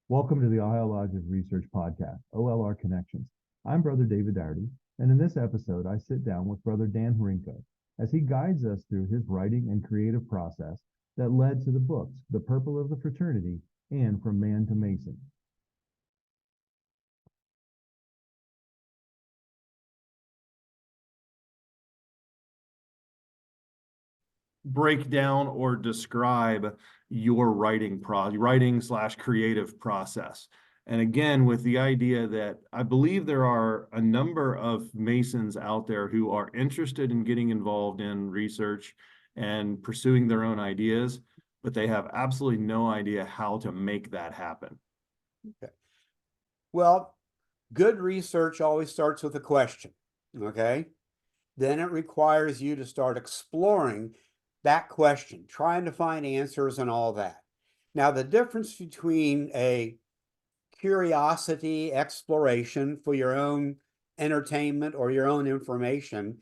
Welcome to the Ohio Lodge of Research podcast, OLR Connections. I'm Brother David Dougherty, and in this episode, I sit down with Brother Dan Hrinko as he guides us through his writing and creative process that led to the books, The Purple of the Fraternity and From Man to Mason. Break down or describe your writing/creative process. And again, with the idea that I believe there are a number of Masons out there who are interested in getting involved in research and pursuing their own ideas, but they have absolutely no idea how to make that happen. Okay. Well, good research always starts with a question, okay? Then it requires you to start exploring that question, trying to find answers and all that. Now, the difference between a curiosity exploration for your own entertainment or your own information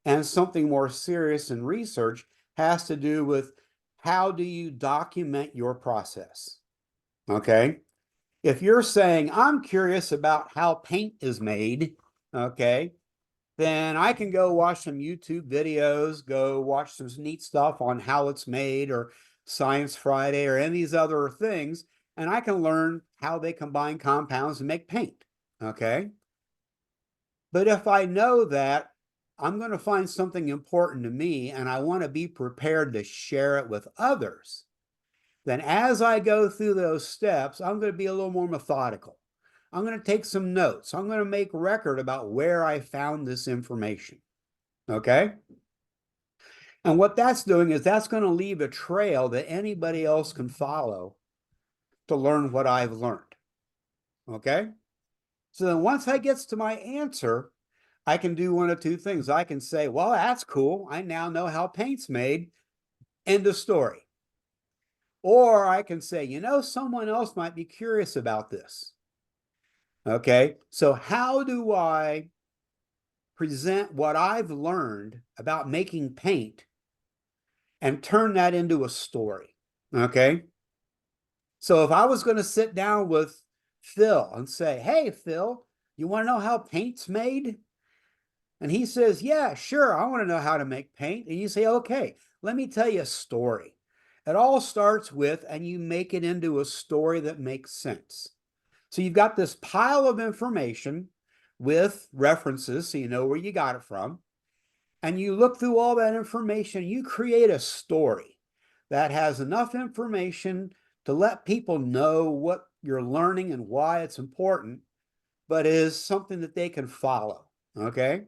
and something more serious in research has to do with how do you document your process, okay? If you're saying, I'm curious about how paint is made, okay, then I can go watch some YouTube videos, go watch some neat stuff on how it's made or Science Friday or any of these other things, and I can learn how they combine compounds and make paint, okay? But if I know that I'm going to find something important to me and I want to be prepared to share it with others, then as I go through those steps, I'm going to be a little more methodical. I'm going to take some notes. I'm going to make record about where I found this information. Okay? And what that's doing is that's going to leave a trail that anybody else can follow to learn what I've learned. Okay? So then once I get to my answer, I can do one of two things. I can say, well, that's cool. I now know how paint's made. End of story. Or I can say, someone else might be curious about this. Okay, so how do I present what I've learned about making paint and turn that into a story? Okay, so if I was going to sit down with Phil and say, hey, Phil, you want to know how paint's made? And he says, yeah, sure, I want to know how to make paint. And you say, okay, let me tell you a story. It all starts with, and you make it into a story that makes sense. So you've got this pile of information with references, so you know where you got it from. And you look through all that information, you create a story that has enough information to let people know what you're learning and why it's important, but is something that they can follow, okay?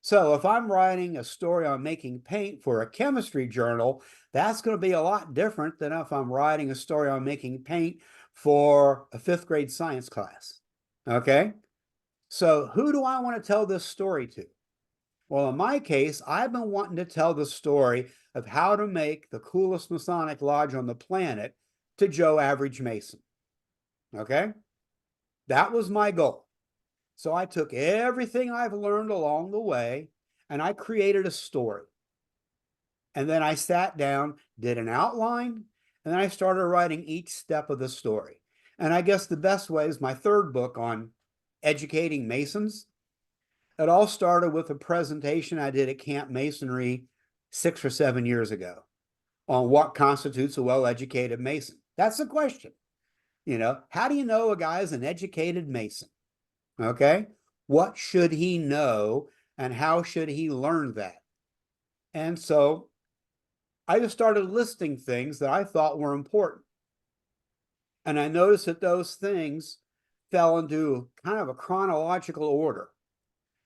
So if I'm writing a story on making paint for a chemistry journal, that's going to be a lot different than if I'm writing a story on making paint for a 5th grade science class. Okay? So who do I want to tell this story to? Well, in my case, I've been wanting to tell the story of how to make the coolest Masonic lodge on the planet to Joe Average Mason. Okay? That was my goal. So I took everything I've learned along the way and I created a story. And then I sat down, did an outline, and then I started writing each step of the story. And I guess the best way is my 3rd book on educating Masons. It all started with a presentation I did at Camp Masonry 6 or 7 years ago on what constitutes a well-educated Mason. That's the question. How do you know a guy is an educated Mason? Okay, what should he know and how should he learn that? And so I just started listing things that I thought were important. And I noticed that those things fell into kind of a chronological order.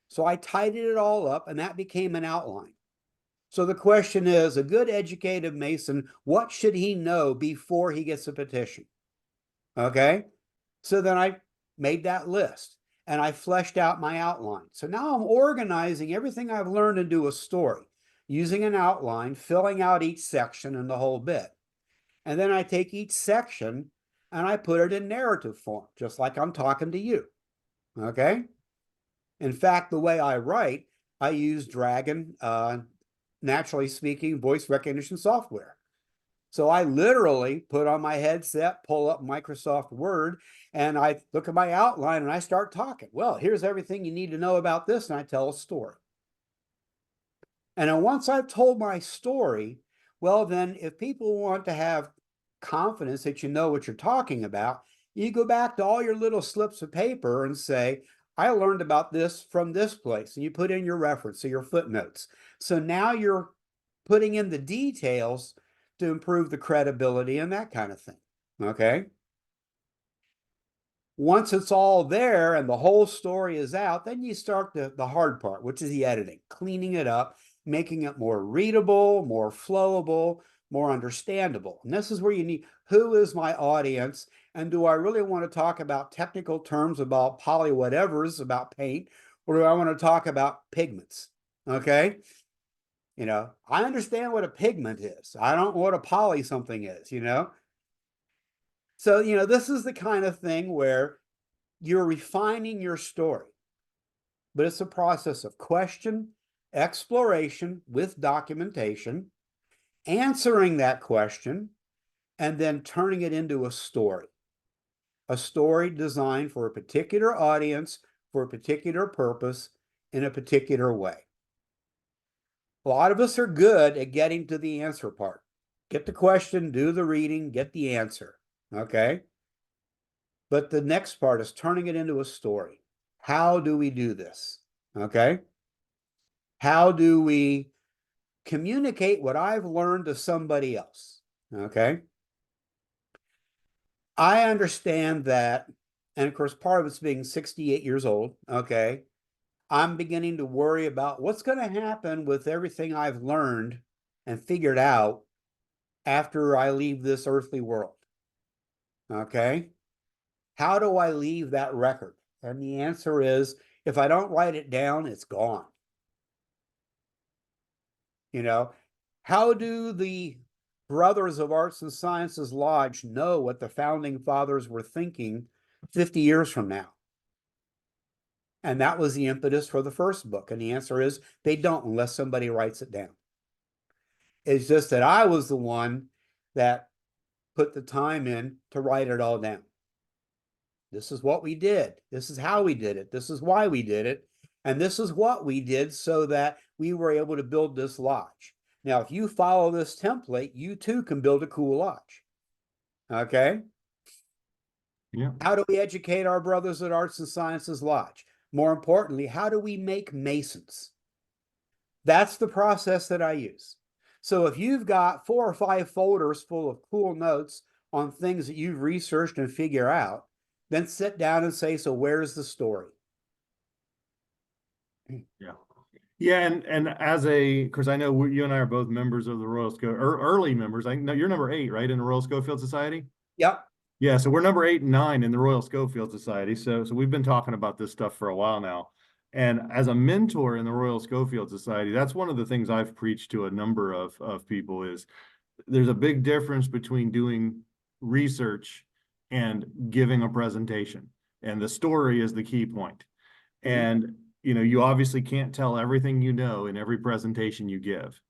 So I tidied it all up and that became an outline. So the question is, a good educated Mason, what should he know before he gets a petition? Okay, so then I made that list. And I fleshed out my outline. So now I'm organizing everything I've learned into a story, using an outline, filling out each section and the whole bit. And then I take each section and I put it in narrative form, just like I'm talking to you. Okay? In fact, the way I write, I use Dragon, naturally speaking, voice recognition software. So I literally put on my headset, pull up Microsoft Word, and I look at my outline and I start talking. Well, here's everything you need to know about this, and I tell a story. And then once I've told my story, well, then if people want to have confidence that you know what you're talking about, you go back to all your little slips of paper and say, I learned about this from this place. And you put in your reference or your footnotes. So now you're putting in the details to improve the credibility and that kind of thing. Okay. Once it's all there and the whole story is out, then you start the hard part, which is the editing, cleaning it up, making it more readable, more flowable, more understandable. And this is where you need, who is my audience? And do I really want to talk about technical terms about poly whatevers, about paint, or do I want to talk about pigments? Okay. You know, I understand what a pigment is. I don't know what a poly something is, you know? So, you know, this is the kind of thing where you're refining your story, but it's a process of question, exploration with documentation, answering that question, and then turning it into a story designed for a particular audience, for a particular purpose, in a particular way. A lot of us are good at getting to the answer part. Get the question, do the reading, get the answer, okay? But the next part is turning it into a story. How do we do this? Okay. How do we communicate what I've learned to somebody else? Okay. I understand that, and of course, part of it's being 68 years old. Okay. I'm beginning to worry about what's going to happen with everything I've learned and figured out after I leave this earthly world. Okay. How do I leave that record? And the answer is, if I don't write it down, it's gone. You know, how do the Brothers of Arts and Sciences Lodge know what the founding fathers were thinking 50 years from now? And that was the impetus for the first book. And the answer is they don't unless somebody writes it down. It's just that I was the one that put the time in to write it all down. This is what we did. This is how we did it. This is why we did it. And this is what we did so that we were able to build this lodge. Now, if you follow this template, you too can build a cool lodge. Okay? Yeah. How do we educate our Brothers at Arts and Sciences Lodge? More importantly, how do we make Masons? That's the process that I use. So if you've got 4 or 5 folders full of cool notes on things that you've researched and figure out, then sit down and say, so where's the story? Yeah. Yeah, and as a, because I know you and I are both members of the Royal Schofield, or early members. I know you're number 8, right, in the Royal Schofield Society? Yep. Yeah, so we're number 8 and 9 in the Royal Schofield Society. So we've been talking about this stuff for a while now. And as a mentor in the Royal Schofield Society, that's one of the things I've preached to a number of people is there's a big difference between doing research and giving a presentation. And the story is the key point. And, you know, you obviously can't tell everything you know in every presentation you give.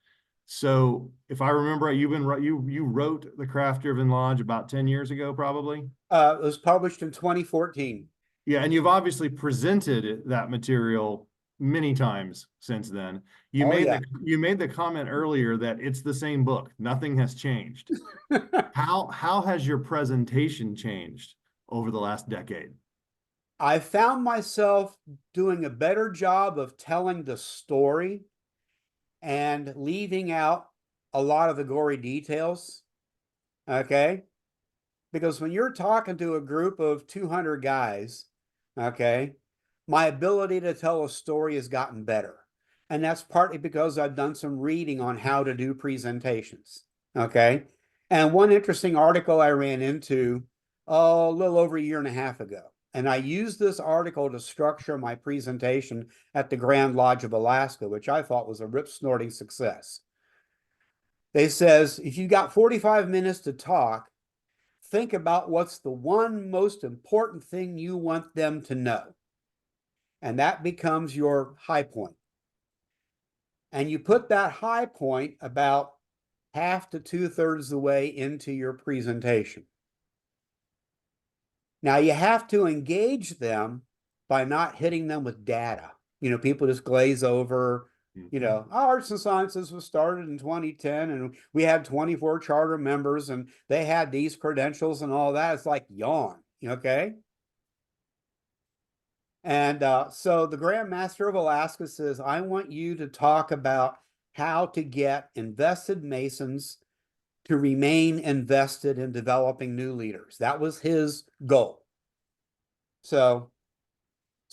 So if I remember right, you wrote The Craft Driven Lodge about 10 years ago, probably? It was published in 2014. Yeah, and you've obviously presented that material many times since then. You made the comment earlier that it's the same book. Nothing has changed. How has your presentation changed over the last decade? I found myself doing a better job of telling the story and leaving out a lot of the gory details. Okay. Because when you're talking to a group of 200 guys, okay, my ability to tell a story has gotten better. And that's partly because I've done some reading on how to do presentations. Okay. And one interesting article I ran into a little over a year and a half ago. And I used this article to structure my presentation at the Grand Lodge of Alaska, which I thought was a rip-snorting success. They says, if you got 45 minutes to talk, think about what's the one most important thing you want them to know. And that becomes your high point. And you put that high point about half to 2/3 the way into your presentation. Now you have to engage them by not hitting them with data. People just glaze over, Arts and Sciences was started in 2010 and we had 24 charter members and they had these credentials and all that. It's like yawn, okay? And so the Grand Master of Alaska says, I want you to talk about how to get invested Masons to remain invested in developing new leaders. That was his goal. So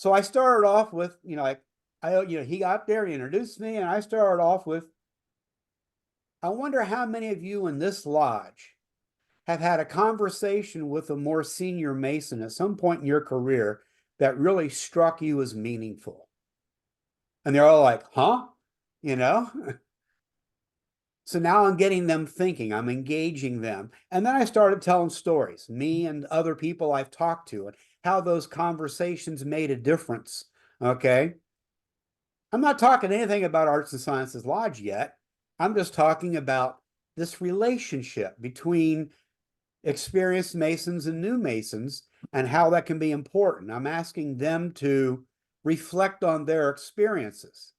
I started off with, he got there, he introduced me, and I started off with, I wonder how many of you in this lodge have had a conversation with a more senior Mason at some point in your career that really struck you as meaningful. And they're all like, huh? So now I'm getting them thinking, I'm engaging them. And then I started telling stories, me and other people I've talked to, and how those conversations made a difference, okay? I'm not talking anything about Arts and Sciences Lodge yet. I'm just talking about this relationship between experienced Masons and new Masons and how that can be important. I'm asking them to reflect on their experiences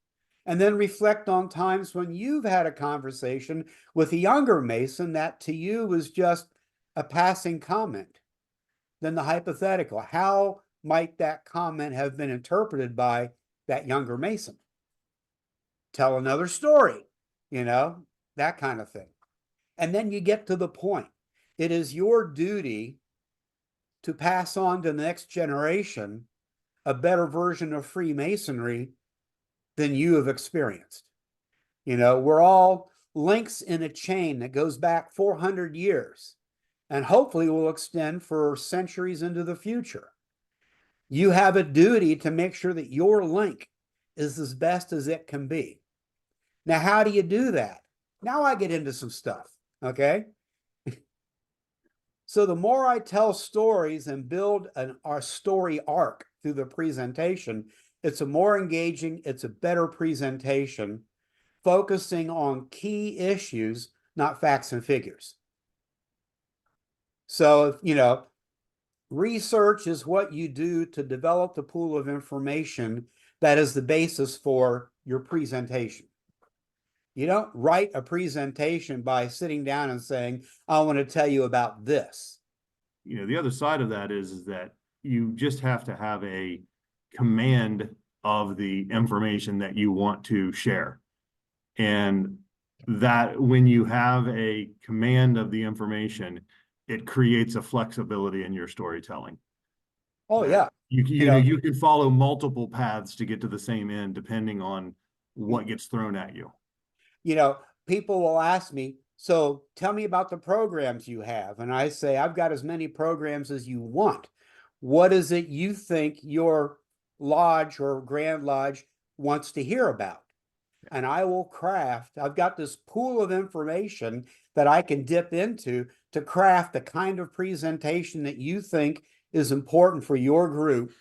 and then reflect on times when you've had a conversation with a younger Mason that to you was just a passing comment. Then the hypothetical, how might that comment have been interpreted by that younger Mason? Tell another story, that kind of thing. And then you get to the point. It is your duty to pass on to the next generation a better version of Freemasonry than you have experienced. We're all links in a chain that goes back 400 years and hopefully will extend for centuries into the future. You have a duty to make sure that your link is as best as it can be. Now, how do you do that? Now I get into some stuff, okay? So the more I tell stories and build our story arc through the presentation, it's a more engaging, it's a better presentation, focusing on key issues, not facts and figures. So, research is what you do to develop the pool of information that is the basis for your presentation. You don't write a presentation by sitting down and saying, I want to tell you about this. The other side of that is that you just have to have a command of the information that you want to share. And that when you have a command of the information, it creates a flexibility in your storytelling. Oh, yeah. You can follow multiple paths to get to the same end, depending on what gets thrown at you. People will ask me, so tell me about the programs you have. And I say, I've got as many programs as you want. What is it you think your lodge or Grand Lodge wants to hear about? And I will craft, I've got this pool of information that I can dip into to craft the kind of presentation that you think is important for your group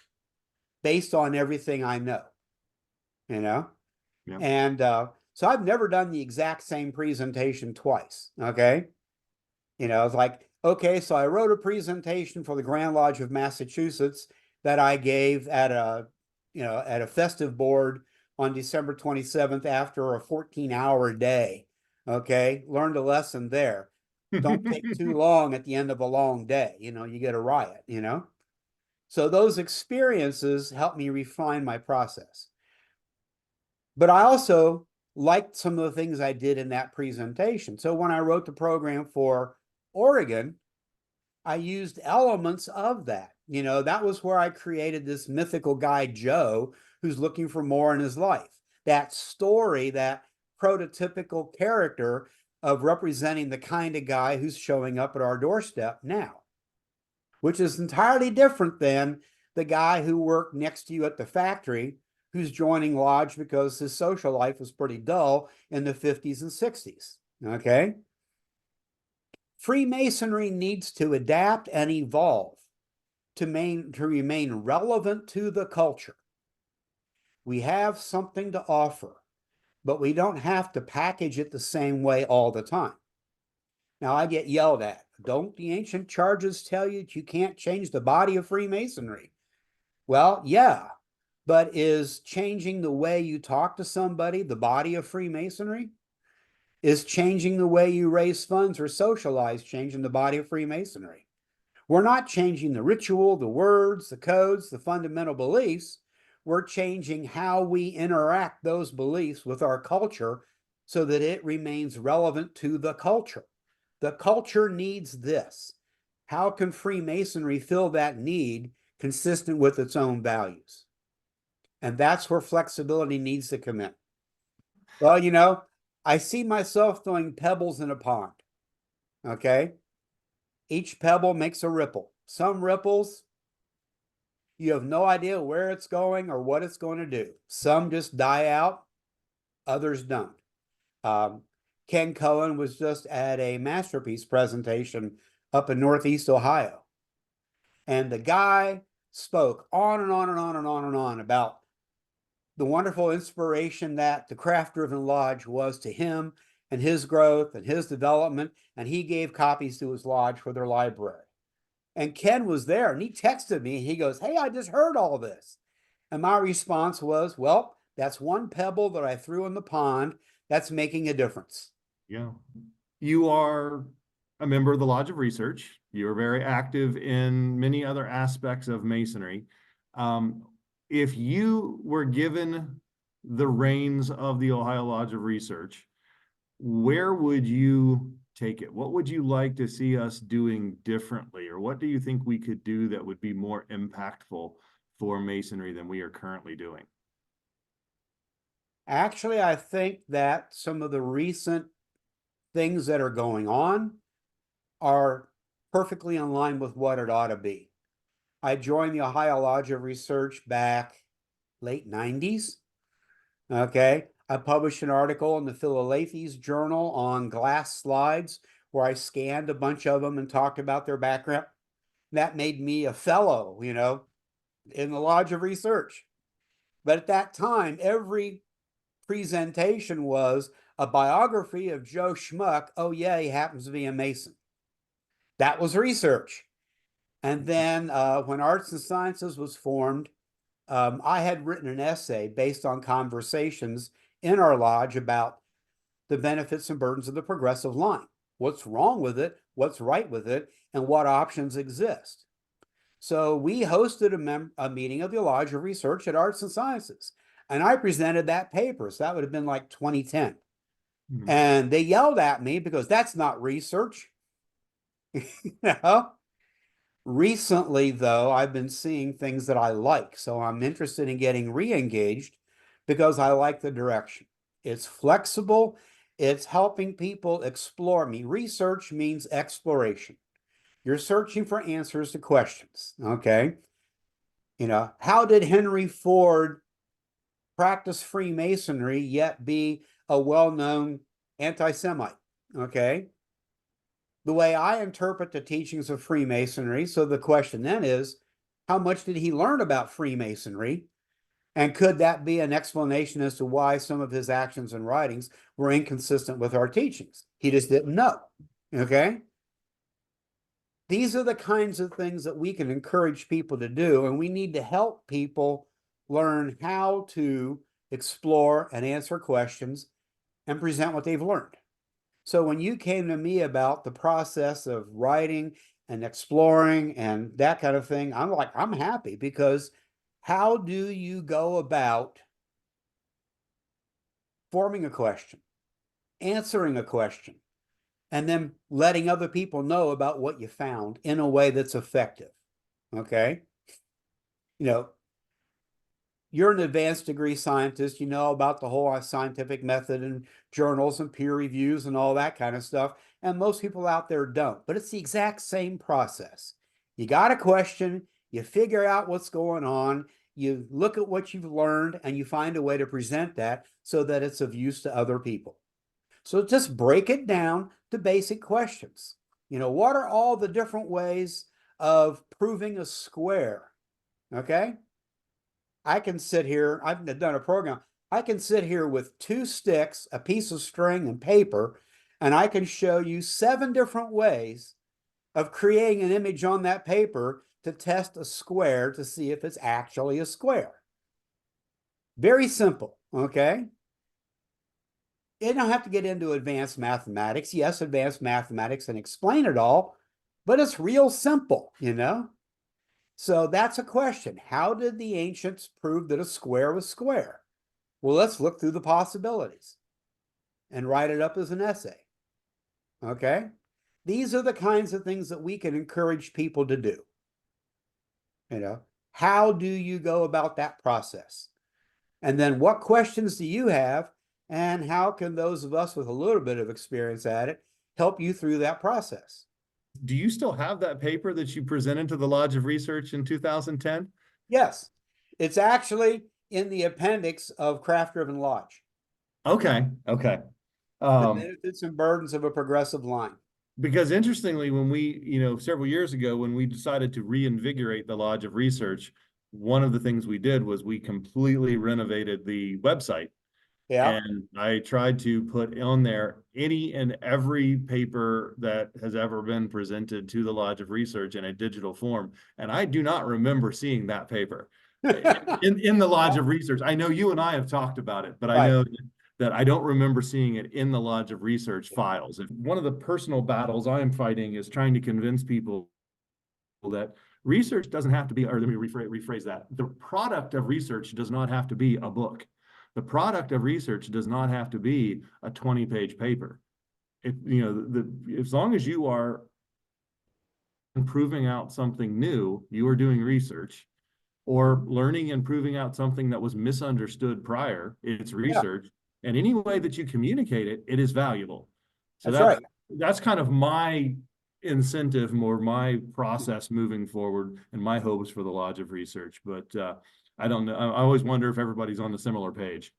based on everything I know, Yeah. And so I've never done the exact same presentation twice, okay? It's like, okay, so I wrote a presentation for the Grand Lodge of Massachusetts that I gave at a festive board on December 27th after a 14-hour day, okay? Learned a lesson there. Don't take too long at the end of a long day, you get a riot, So those experiences help me refine my process. But I also liked some of the things I did in that presentation. So when I wrote the program for Oregon, I used elements of that. That was where I created this mythical guy, Joe, who's looking for more in his life. That story, that prototypical character of representing the kind of guy who's showing up at our doorstep now, which is entirely different than the guy who worked next to you at the factory who's joining lodge because his social life was pretty dull in the 50s and 60s, okay? Freemasonry needs to adapt and evolve to remain relevant to the culture. We have something to offer, but we don't have to package it the same way all the time. Now I get yelled at. Don't the ancient charges tell you that you can't change the body of Freemasonry? Well, yeah, but is changing the way you talk to somebody the body of Freemasonry? Is changing the way you raise funds or socialize changing the body of Freemasonry? We're not changing the ritual, the words, the codes, the fundamental beliefs. We're changing how we interact those beliefs with our culture so that it remains relevant to the culture. The culture needs this. How can Freemasonry fill that need consistent with its own values? And that's where flexibility needs to come in. Well, I see myself throwing pebbles in a pond. Okay. Each pebble makes a ripple. Some ripples, you have no idea where it's going or what it's going to do. Some just die out, others don't. Ken Cohen was just at a masterpiece presentation up in Northeast Ohio. And the guy spoke on and on and on and on and on about the wonderful inspiration that the craft-driven lodge was to him and his growth and his development. And he gave copies to his lodge for their library. And Ken was there and he texted me. He goes, "Hey, I just heard all this." And my response was, "Well, that's one pebble that I threw in the pond. That's making a difference." Yeah. You are a member of the Lodge of Research. You are very active in many other aspects of Masonry. If you were given the reins of the Ohio Lodge of Research, where would you take it? What would you like to see us doing differently? Or what do you think we could do that would be more impactful for Masonry than we are currently doing? Actually, I think that some of the recent things that are going on are perfectly in line with what it ought to be. I joined the Ohio Lodge of Research back late 90s. Okay. I published an article in the Philalethes Journal on glass slides where I scanned a bunch of them and talked about their background. That made me a fellow, in the Lodge of Research. But at that time, every presentation was a biography of Joe Schmuck. Oh, yeah, he happens to be a Mason. That was research. And then when Arts and Sciences was formed, I had written an essay based on conversations in our lodge about the benefits and burdens of the progressive line. What's wrong with it? What's right with it? And what options exist? So we hosted a meeting of the Lodge of Research at Arts and Sciences. And I presented that paper. So that would have been like 2010. Mm-hmm. And they yelled at me because that's not research. Recently, though, I've been seeing things that I like. So I'm interested in getting re-engaged because I like the direction. It's flexible. It's helping people explore me. Research means exploration. You're searching for answers to questions. Okay. How did Henry Ford practice Freemasonry yet be a well-known anti-Semite? Okay. The way I interpret the teachings of Freemasonry. So the question then is, how much did he learn about Freemasonry? And could that be an explanation as to why some of his actions and writings were inconsistent with our teachings? He just didn't know. Okay. These are the kinds of things that we can encourage people to do, and we need to help people learn how to explore and answer questions and present what they've learned. So when you came to me about the process of writing and exploring and that kind of thing, I'm happy, because how do you go about forming a question, answering a question, and then letting other people know about what you found in a way that's effective? Okay. You're an advanced degree scientist, you know about the whole scientific method and journals and peer reviews and all that kind of stuff. And most people out there don't, but it's the exact same process. You got a question, you figure out what's going on, you look at what you've learned, and you find a way to present that so that it's of use to other people. So just break it down to basic questions. What are all the different ways of proving a square? Okay. I can sit here, I've done a program, I can sit here with 2 sticks, a piece of string, and paper, and I can show you 7 different ways of creating an image on that paper to test a square to see if it's actually a square. Very simple, okay? You don't have to get into advanced mathematics. Yes, advanced mathematics and explain it all, but it's real simple, you know? So that's a question. How did the ancients prove that a square was square? Well, let's look through the possibilities and write it up as an essay. Okay? These are the kinds of things that we can encourage people to do. You know, how do you go about that process? And then what questions do you have? And how can those of us with a little bit of experience at it help you through that process? Do you still have that paper that you presented to the Lodge of Research in 2010? Yes, it's actually in the appendix of Craft Driven Lodge. Okay, okay. The benefits and burdens of a progressive line. Because interestingly, when we, several years ago, when we decided to reinvigorate the Lodge of Research, one of the things we did was we completely renovated the website. Yeah. And I tried to put on there any and every paper that has ever been presented to the Lodge of Research in a digital form. And I do not remember seeing that paper in the Lodge of Research. I know you and I have talked about it, but I know that I don't remember seeing it in the Lodge of Research files. And one of the personal battles I am fighting is trying to convince people that research doesn't have to be, or let me rephrase that. The product of research does not have to be a book. The product of research does not have to be a 20-page paper. As long as you are proving out something new, you are doing research, or learning and proving out something that was misunderstood prior, it's research. And any way that you communicate it, it is valuable. So that's right. That's kind of my incentive, more my process moving forward, and my hopes for the Lodge of Research. But I don't know. I always wonder if everybody's on the similar page.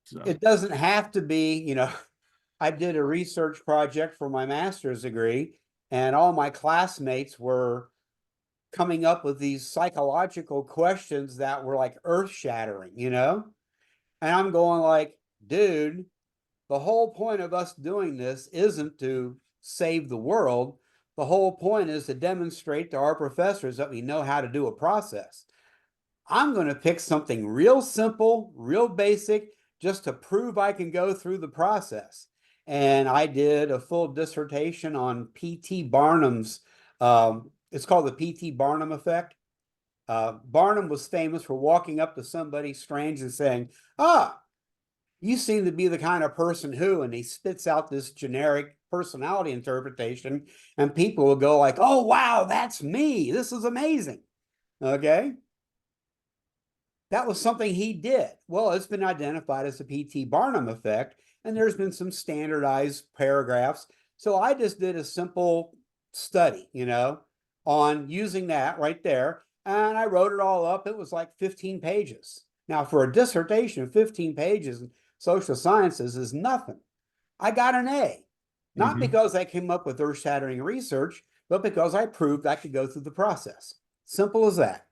So. It doesn't have to be, I did a research project for my master's degree, and all my classmates were coming up with these psychological questions that were like earth-shattering, And I'm going like, dude, the whole point of us doing this isn't to save the world. The whole point is to demonstrate to our professors that we know how to do a process. I'm going to pick something real simple, real basic, just to prove I can go through the process. And I did a full dissertation on P.T. Barnum's, it's called the P.T. Barnum effect. Barnum was famous for walking up to somebody strange and saying, you seem to be the kind of person who, and he spits out this generic personality interpretation, and people will go like, oh, wow, that's me. This is amazing. Okay. That was something he did. Well, it's been identified as the P.T. Barnum effect, and there's been some standardized paragraphs. So I just did a simple study, on using that right there, and I wrote it all up. It was like 15 pages. Now, for a dissertation, 15 pages in social sciences is nothing. I got an A, not because I came up with earth-shattering research, but because I proved I could go through the process. Simple as that,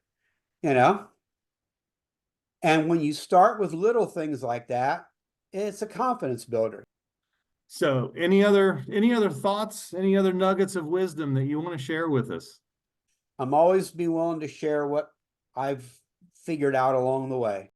And when you start with little things like that, it's a confidence builder. So any other thoughts, any other nuggets of wisdom that you want to share with us? I'm always be willing to share what I've figured out along the way.